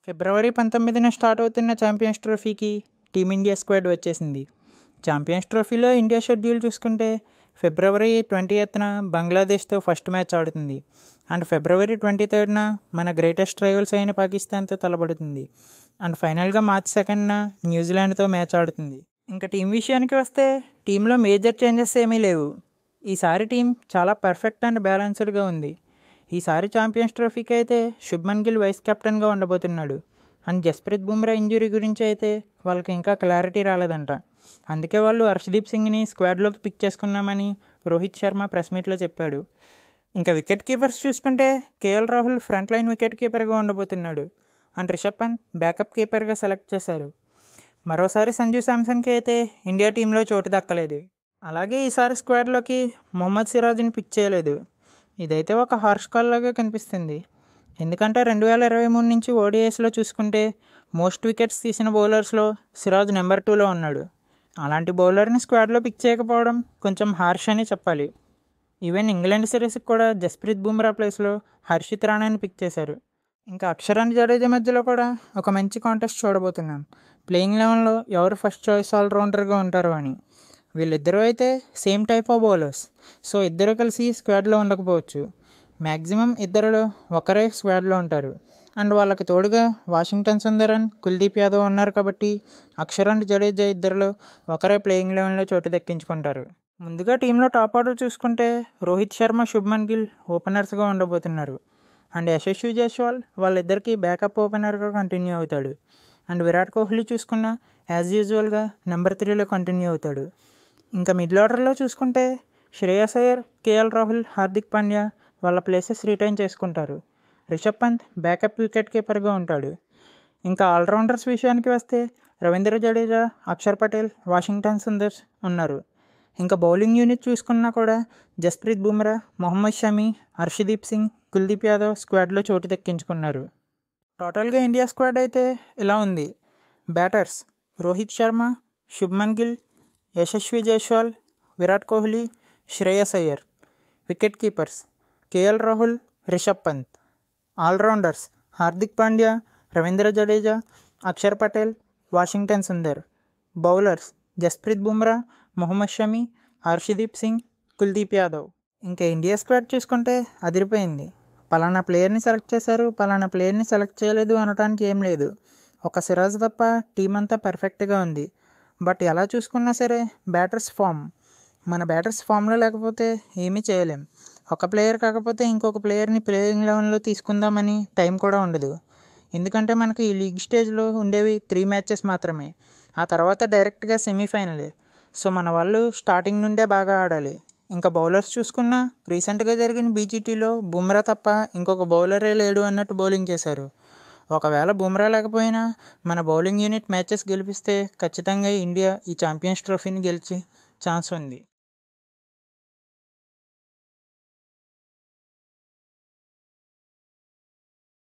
ఫిబ్రవరి 19న start అవుతున్న champions ట్రోఫీకి team India squad వచ్చేసింది. Champions ట్రోఫీలో ఇండియా షెడ్యూల్ చూసుకుంటే ఫిబ్రవరి 20న బంగ్లాదేశ్తో ఫస్ట్ మ్యాచ్ ఆడుతుంది. అండ్ ఫిబ్రవరి 23న మన గ్రేటెస్ట్ రైవల్స్ అయిన పాకిస్తాన్తో తలపడుతుంది. అండ్ ఫైనల్గా మార్చ్ 2న న్యూజిలాండ్తో మ్యాచ్ ఆడుతుంది. ఇంకా టీం విషయానికి వస్తే టీంలో మేజర్ చేంజెస్ ఏమీ లేవు. ఈసారి టీం చాలా పర్ఫెక్ట్ అండ్ బ్యాలెన్స్డ్గా ఉంది. ఈసారి ఛాంపియన్స్ ట్రోఫీకి అయితే శుభ్మన్ గిల్ వైస్ కెప్టెన్గా ఉండబోతున్నాడు. అండ్ జస్ప్రీత్ బుమ్రా ఇంజురీ గురించి అయితే వాళ్ళకి ఇంకా క్లారిటీ రాలేదంట. అందుకే వాళ్ళు హర్షదీప్ సింగ్ని స్క్వాడ్లోకి పిక్ చేసుకున్నామని రోహిత్ శర్మ ప్రెస్ మీట్లో చెప్పాడు. ఇంకా వికెట్ కీపర్స్ చూసుకుంటే KL Rahul front line wicket కీపర్గా ఉండబోతున్నాడు. అండ్ రిషబ్ పంత్ బ్యాకప్ కీపర్గా సెలెక్ట్ చేశారు. మరోసారి సంజు శాంసన్కి అయితే ఇండియా టీంలో చోటు దక్కలేదు. అలాగే ఈసారి స్క్వాడ్లోకి మొహమ్మద్ సిరాజ్ని పిక్ చేయలేదు. ఇదైతే ఒక హార్ష్ కాల్ లాగా కనిపిస్తుంది. ఎందుకంటే 2023 నుంచి ఓడిఐస్లో చూసుకుంటే మోస్ట్ వికెట్స్ తీసిన బౌలర్స్లో సిరాజ్ నెంబర్ 2లో ఉన్నాడు. అలాంటి బౌలర్ని స్క్వాడ్లో పిక్ చేయకపోవడం కొంచెం హార్ష్ అని చెప్పాలి. ఈవెన్ ఇంగ్లాండ్ సిరీస్కి కూడా జస్ప్రీత్ బుమ్రా ప్లేస్లో హర్షిత్ రాణాని పిక్ చేశారు. ఇంకా అక్షర్ అండ్ జడేజా మధ్యలో కూడా ఒక మంచి కాంటెస్ట్ చూడబోతున్నాం. ప్లేయింగ్ లెవెన్లో ఎవరు ఫస్ట్ చాయిస్ ఆల్రౌండర్గా ఉంటారు అని. వీళ్ళిద్దరూ అయితే same type of bowlers. So ఇద్దరు కలిసి స్క్వాడ్లో ఉండకపోవచ్చు. మ్యాక్సిమం ఇద్దరిలో ఒకరే స్క్వాడ్లో ఉంటారు. అండ్ వాళ్ళకి తోడుగా వాషింగ్టన్ సుందర్ అండ్ కుల్దీప్ యాదవ్ ఉన్నారు కాబట్టి అక్షర్ అండ్ జడేజా ఇద్దరిలో ఒకరే ప్లేయింగ్ లెవెన్లో చోటు దక్కించుకుంటారు. ముందుగా టీంలో టాప్ ఆర్డర్ చూసుకుంటే రోహిత్ శర్మ, శుభ్మన్ గిల్ ఓపెనర్స్గా ఉండబోతున్నారు. అండ్ యశస్వి జైస్వాల్ వాళ్ళిద్దరికీ బ్యాకప్ ఓపెనర్గా కంటిన్యూ అవుతాడు. అండ్ విరాట్ కోహ్లీ చూసుకున్న యాజ్ యూజువల్గా నెంబర్ 3లో కంటిన్యూ అవుతాడు. ఇంకా మిడిల్ ఆర్డర్లో చూసుకుంటే శ్రేయస్ అయ్యర్, కేఎల్ రాహుల్, హార్దిక్ పాండ్యా వాళ్ళ ప్లేసెస్ రిటైన్ చేసుకుంటారు. రిషబ్ పంత్ బ్యాకప్ వికెట్ కీపర్గా ఉంటాడు. ఇంకా ఆల్రౌండర్స్ విషయానికి వస్తే రవీంద్ర జడేజా, అక్షర్ పటేల్, వాషింగ్టన్ సుందర్స్ ఉన్నారు. ఇంకా బౌలింగ్ యూనిట్ చూసుకున్నా కూడా జస్ప్రీత్ బుమ్రా, మొహమ్మద్ షమి, హర్షదీప్ సింగ్, కుల్దీప్ యాదవ్ స్క్వాడ్లో చోటు దక్కించుకున్నారు. టోటల్గా ఇండియా స్క్వాడ్ అయితే ఇలా ఉంది. Batters Rohit Sharma, Shubman Gill, Yashasvi Jaiswal, Virat Kohli, Shreyas Iyer. Wicket keepers K L Rahul, Rishabh Pant. Allrounders Hardik Pandya, Ravindra Jadeja, Axar Patel, Washington Sundar. Bowlers Jasprit Bumrah, Mohammed Shami, Arshdeep Singh, Kuldeep Yadav. ఇంకా ఇండియా స్క్వాడ్ చూసుకుంటే అదిరిపోయింది. పలానా ప్లేయర్ని సెలెక్ట్ చేశారు, పలానా ప్లేయర్ని సెలెక్ట్ చేయలేదు అనడానికి ఏం లేదు. ఒక సిరాజ్ తప్ప టీం అంతా పర్ఫెక్ట్గా ఉంది. బట్ ఎలా చూసుకున్నా సరే మన బ్యాటర్స్ ఫామ్లో లేకపోతే ఏమీ చేయలేం. ఒక ప్లేయర్ కాకపోతే ఇంకొక ప్లేయర్ని ప్లేయింగ్ లెవెన్లో తీసుకుందామని టైం కూడా ఉండదు. ఎందుకంటే మనకి ఈ లీగ్ స్టేజ్లో ఉండేవి 3 మ్యాచెస్ మాత్రమే. ఆ తర్వాత డైరెక్ట్గా సెమీఫైనలే. సో మన వాళ్ళు స్టార్టింగ్ నుండే బాగా ఆడాలి. ఇంకా బౌలర్స్ చూసుకున్నా రీసెంట్గా జరిగిన బీజీటీలో బుమ్రా తప్ప ఇంకొక బౌలరే లేడు అన్నట్టు బౌలింగ్ చేశారు. ఒకవేళ బుమ్రా లేకపోయినా మన బౌలింగ్ యూనిట్ మ్యాచెస్ గెలిపిస్తే ఖచ్చితంగా ఇండియా ఈ ఛాంపియన్స్ ట్రోఫీని గెలిచే ఛాన్స్ ఉంది.